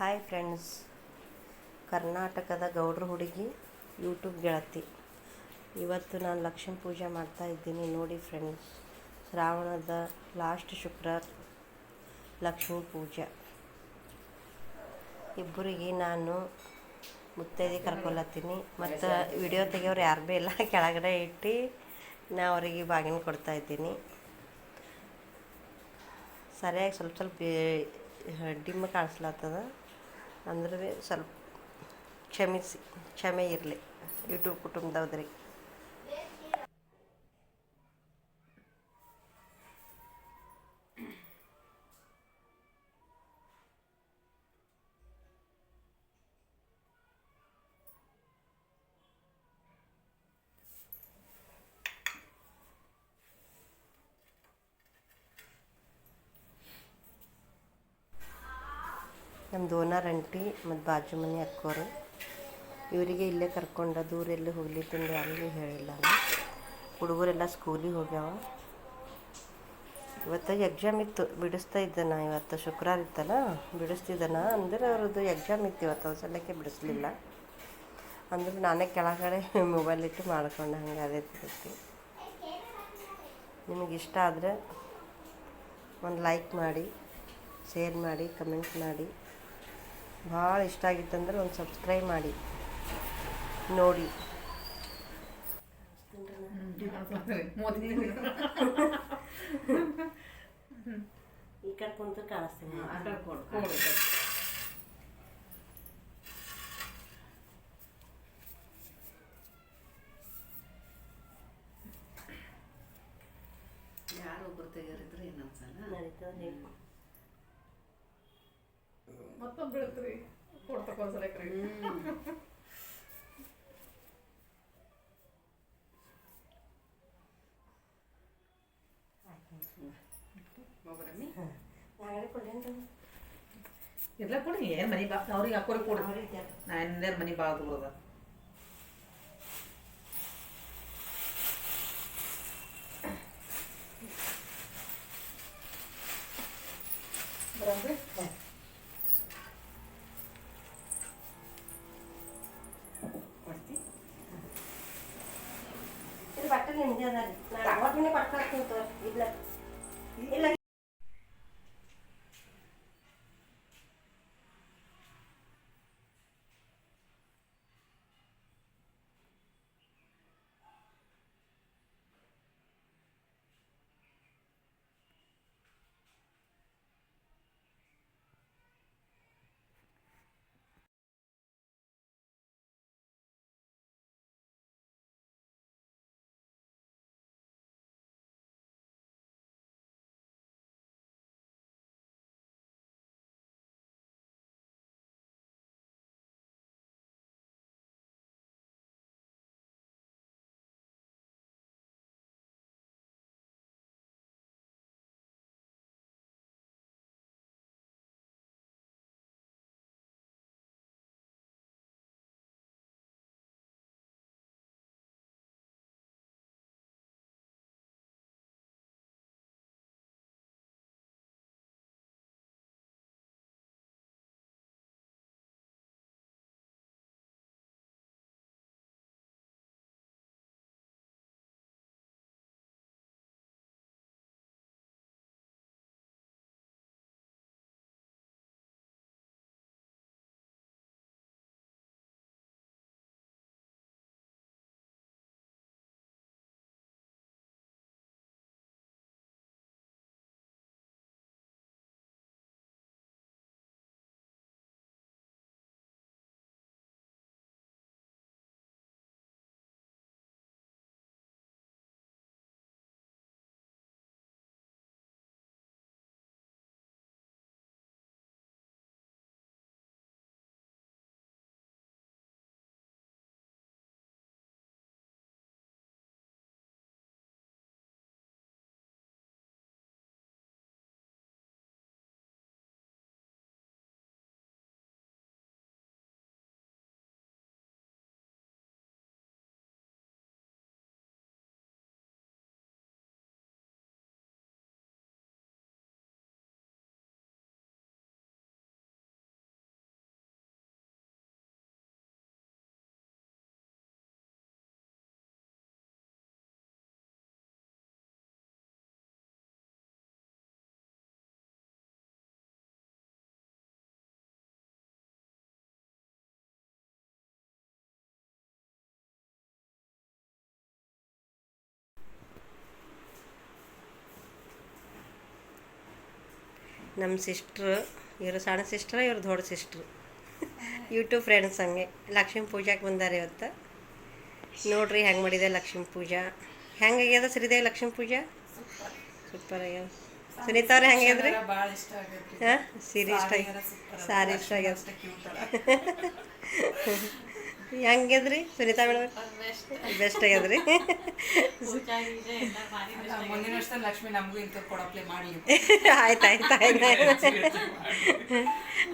Hi friends, ಕರ್ನಾಟಕದ ಗೌಡ್ರ ಹುಡುಗಿ ಯೂಟ್ಯೂಬ್ ಗೆಳತಿ. ಇವತ್ತು ನಾನು ಲಕ್ಷ್ಮೀ ಪೂಜೆ ಮಾಡ್ತಾ ಇದ್ದೀನಿ. ನೋಡಿ ಫ್ರೆಂಡ್ಸ್, ಶ್ರಾವಣದ ಲಾಸ್ಟ್ ಶುಕ್ರವಾರ ಲಕ್ಷ್ಮೀ ಪೂಜೆ. ಇಬ್ಬರಿಗೆ ನಾನು ಮುತ್ತೈದೆ ಕರ್ಕೊಳತ್ತೀನಿ. ಮತ್ತು ವಿಡಿಯೋ ತೆಗಿಯೋರು ಯಾರು ಭೀ ಇಲ್ಲ, ಕೆಳಗಡೆ ಇಟ್ಟು ನಾ ಅವರಿಗೆ ಬಾಗಿನ ಕೊಡ್ತಾಯಿದ್ದೀನಿ. ಸರಿಯಾಗಿ ಸ್ವಲ್ಪ ಡಿಮ್ ಕಾಣಿಸ್ಲತ್ತದ, ಅಂದ್ರೆ ಸ್ವಲ್ಪ ಕ್ಷಮೆ ಇರಲಿ ಯೂಟ್ಯೂಬ್ ಕುಟುಂಬದವ್ರಿಗೆ. ನಮ್ಮದು ಓನರ್ ಆಂಟಿ ಮತ್ತು ಬಾಜು ಮನೆ ಅಕ್ಕೋರು, ಇವರಿಗೆ ಇಲ್ಲೇ ಕರ್ಕೊಂಡು ದೂರ ಎಲ್ಲಿ ಹೋಗ್ಲಿತ್ತಂದು ಅಲ್ಲಿ ಹೇಳಿಲ್ಲ. ಹುಡುಗರೆಲ್ಲ ಸ್ಕೂಲಿಗೆ ಹೋಗ್ಯಾವ. ಇವತ್ತು ಎಕ್ಸಾಮ್ ಇತ್ತು, ಬಿಡಿಸ್ತಾ ಇದ್ದಾನ. ಇವತ್ತು ಶುಕ್ರವಾರ ಇತ್ತಲ್ಲ, ಬಿಡಿಸ್ತಿದ್ದಾನ. ಅಂದ್ರೆ ಅವ್ರದ್ದು ಎಕ್ಸಾಮ್ ಇತ್ತು ಇವತ್ತು, ಅದು ಸಲಕ್ಕೆ ಬಿಡಿಸ್ಲಿಲ್ಲ. ಅಂದ್ರೆ ನಾನೇ ಕೆಳಗಡೆ ಮೊಬೈಲ್ ಇಟ್ಟು ಮಾಡ್ಕೊಂಡು ಹಂಗೆ ಅದೇ ತಿರುಗ್ತಿ. ನಿಮಗಿಷ್ಟ ಆದರೆ ಒಂದು ಲೈಕ್ ಮಾಡಿ, ಶೇರ್ ಮಾಡಿ, ಕಮೆಂಟ್ ಮಾಡಿ. ಭಾಳ ಇಷ್ಟ ಆಗಿತ್ತಂದ್ರೆ ಒಂದು ಸಬ್ಸ್ಕ್ರೈಬ್ ಮಾಡಿ ನೋಡಿ. ಈ ಕಡೆ ಕುಂತು ಕಾಣಿಸ್ತೀನಿ. ಯಾರೊಬ್ಬರು ತೆಗಿಯೋರಿದ್ರೆ ಏನನ್ಸಲ್ಲ, ನಡೀತದೆ. ಮತ್ತೊಬ್ಬ ಬೀಳ್ತ್ರಿ ಕೊಡ್ತಕ್ಕೊಂದ್ಸಲಕ್ರಿ. ಇರ್ಲ ಕೊಡಿ, ಏನು ಮನೆ ಬಾ ಅವ್ರಿಗೆ ಹಾಕೋರಿ ಕೊಡಿ. ನಾನು ಮನೆ ಭಾಳ ದೂರದ ಬರಂದ್ರಿ. ಇದು ಬಟ್ಟೆ ನಿಮ್ದೆ ಅದ ರೀ. ನಾನು ಒಟ್ಟು ಕೊಟ್ಟಾಕ್ತೀನಿ ತೋರಿ. ಇಲ್ಲ ಇಲ್ಲ ನಮ್ಮ ಸಿಸ್ಟ್ರು, ಇವರು ಸಣ್ಣ ಸಿಸ್ಟ್ರ, ಇವ್ರು ದೊಡ್ಡ ಸಿಸ್ಟ್ರು. ಯೂಟ್ಯೂಬ್ ಫ್ರೆಂಡ್ಸ್ ಹಂಗೆ ಲಕ್ಷ್ಮೀ ಪೂಜಾಕ್ಕೆ ಬಂದಾರೆ ಇವತ್ತು. ನೋಡ್ರಿ ಹೆಂಗೆ ಮಾಡಿದೆ ಲಕ್ಷ್ಮೀ ಪೂಜಾ. ಹೆಂಗಾಗ್ಯದ ಶ್ರೀದೇವಿ ಲಕ್ಷ್ಮೀ ಪೂಜಾ? ಸೂಪರ್ ಆಗ್ಯದ. ಸುನೀತಾ ಅವ್ರೆ ಹೆಂಗಾಗ್ಯದ್ರಿ? ಭಾಳ ಇಷ್ಟ ಆಗೈತ್ರಿ. ಹಾಂ, ಸೀರೆ ಇಷ್ಟ ಸಾರಿ ಇಷ್ಟ ಆಗ್ಯದ. ಹೆಂಗ್ಯದ್ರಿ ಸುನೀತಾ ಮೇಡಮ್? ಬೆಸ್ಟ್ ಆಗ್ಯದ್ರಿ. ಮುಂದಿನ ವರ್ಷ ಲಕ್ಷ್ಮಿ ನಮಗೂ ಇಂಥ ಕೊಡಪ್ಲೆ ಮಾಡಿ. ಆಯ್ತು ಆಯ್ತು ಆಯ್ತು.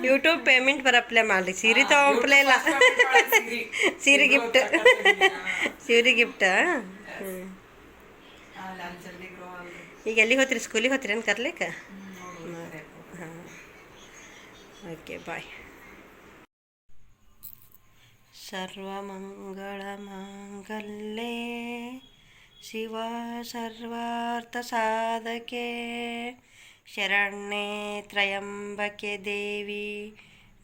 ಯೂಟ್ಯೂಬ್ ಪೇಮೆಂಟ್ ಬರಪ್ಲೆ ಮಾಡಲಿ. ಸೀರೆ ತೊಗೊಂಪ್ಲೆ ಇಲ್ಲ, ಸೀರೆ ಗಿಫ್ಟ್. ಸೀರೆ ಗಿಫ್ಟ. ಹ್ಞೂ. ಈಗ ಎಲ್ಲಿಗೆ ಹೋಗ್ತೀರಿ? ಸ್ಕೂಲಿಗೆ ಹೋಗ್ತೀರಿ ಏನು ಕರ್ಲಿಕ್ಕೆ? ಹಾಂ, ಓಕೆ ಬಾಯ್. ಸರ್ವಮಂಗಳಮಾಂಗಲ್ಯೆ ಶಿವ ಸರ್ವಾರ್ಥಸಾಧಕೆ ಶರಣ್ಯೆ ತ್ರಯಂಬಕೆ ದೇವಿ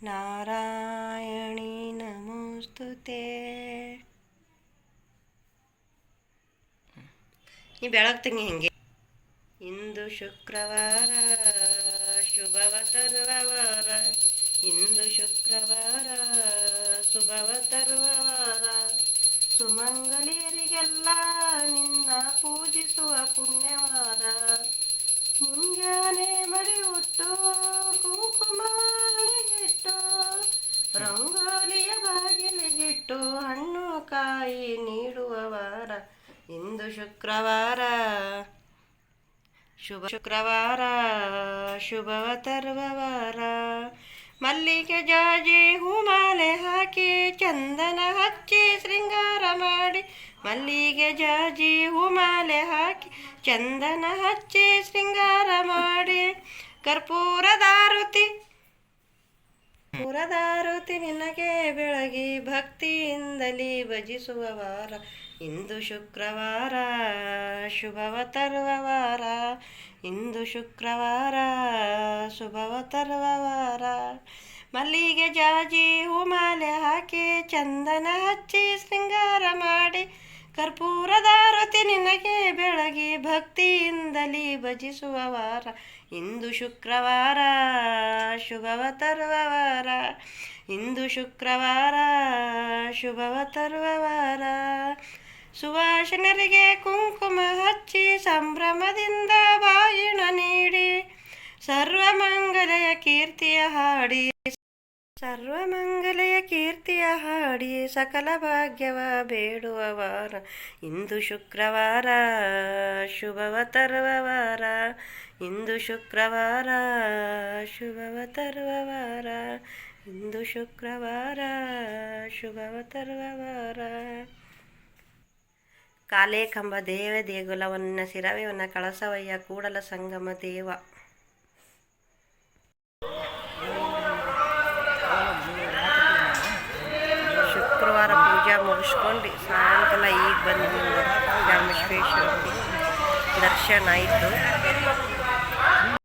ನಾರಾಯಣಿ ನಮೋಸ್ತುತೆ. ನೀ ಬೆಳಗ್ಗೆ ತಂಗಿ ಹಿಂಗೆ. ಇಂದು ಶುಕ್ರವಾರ ಶುಭವ ತರುವವಾರ, ಇಂದು ಶುಕ್ರವಾರ ಶುಭವ ತರುವವಾರ, ಸುಮಂಗಲಿಯರಿಗೆಲ್ಲ ನಿನ್ನ ಪೂಜಿಸುವ ಪುಣ್ಯವಾರ. ಮುಂಜಾನೆ ಮಡಿಯುಟ್ಟು ಕುಂಕುಮಾಡಿಗಿಟ್ಟು, ರಂಗೋಲಿಯ ಬಾಗಿಲಿಗಿಟ್ಟು ಹಣ್ಣು ಕಾಯಿ ನೀಡುವ ವಾರ. ಇಂದು ಶುಕ್ರವಾರ ಶುಭ ಶುಕ್ರವಾರ ಶುಭವ ತರುವ ವಾರ. ಮಲ್ಲಿಗೆ ಜಾಜಿ ಹೂಮಾಲೆ ಹಾಕಿ ಚಂದನ ಹಚ್ಚಿ ಶೃಂಗಾರ ಮಾಡಿ, ಮಲ್ಲಿಗೆ ಜಾಜಿ ಹೂಮಾಲೆ ಹಾಕಿ ಚಂದನ ಹಚ್ಚಿ ಶೃಂಗಾರ ಮಾಡಿ, ಕರ್ಪೂರದಾರುತಿ ನಿನಗೆ ಬೆಳಗಿ ಭಕ್ತಿಯಿಂದಲೇ ಭಜಿಸುವ ವಾರ. ಇಂದು ಶುಕ್ರವಾರ ಶುಭವ ತರುವ ವಾರ, ಇಂದು ಶುಕ್ರವಾರ ಶುಭವ ತರುವ ವಾರ. ಮಲ್ಲಿಗೆ ಜಾಜಿ ಹೂಮಾಲೆ ಹಾಕಿ ಚಂದನ ಹಚ್ಚಿ ಶೃಂಗಾರ ಮಾಡಿ, ಕರ್ಪೂರದಾರುತಿ ನಿನಗೆ ಬೆಳಗಿ ಭಕ್ತಿಯಿಂದಲೇ ಭಜಿಸುವ ವಾರ. ಇಂದು ಶುಕ್ರವಾರ ಶುಭವ ತರುವ ವಾರ, ಇಂದು ಶುಕ್ರವಾರ ಶುಭವ ತರುವ ವಾರ. ಸುವಾಸನರಿಗೆ ಕುಂಕುಮ ಹಚ್ಚಿ ಸಂಭ್ರಮದಿಂದ ಬಾಗಿಣ ನೀಡಿ, ಸರ್ವಮಂಗಲೆಯ ಕೀರ್ತಿಯ ಹಾಡಿ, ಸರ್ವಮಂಗಲೆಯ ಕೀರ್ತಿಯ ಹಾಡಿ ಸಕಲ ಭಾಗ್ಯವ ಬೇಡುವ ವಾರ. ಇಂದು ಶುಕ್ರವಾರ ಶುಭವ ತರುವ ವಾರ, ಇಂದು ಶುಕ್ರವಾರ ಶುಭವ ತರುವ ವಾರ, ಇಂದು ಶುಕ್ರವಾರ ಶುಭವ ತರುವ ವಾರ. ಕಾಲೇ ಕಂಬ ದೇವ ದೇಗುಲವನ್ನ ಸಿರವೆವನ್ನ ಕಳಸವಯ್ಯ ಕೂಡಲ ಸಂಗಮ ದೇವ. ಶುಕ್ರವಾರ ಪೂಜೆ ಮುಗಿಸ್ಕೊಂಡು ಸಾಯಂಕಾಲ ಈಗ ಬಂದು ರಾಮೇಶ್ವರೇಶ್ವರ ದರ್ಶನ ಆಯಿತು.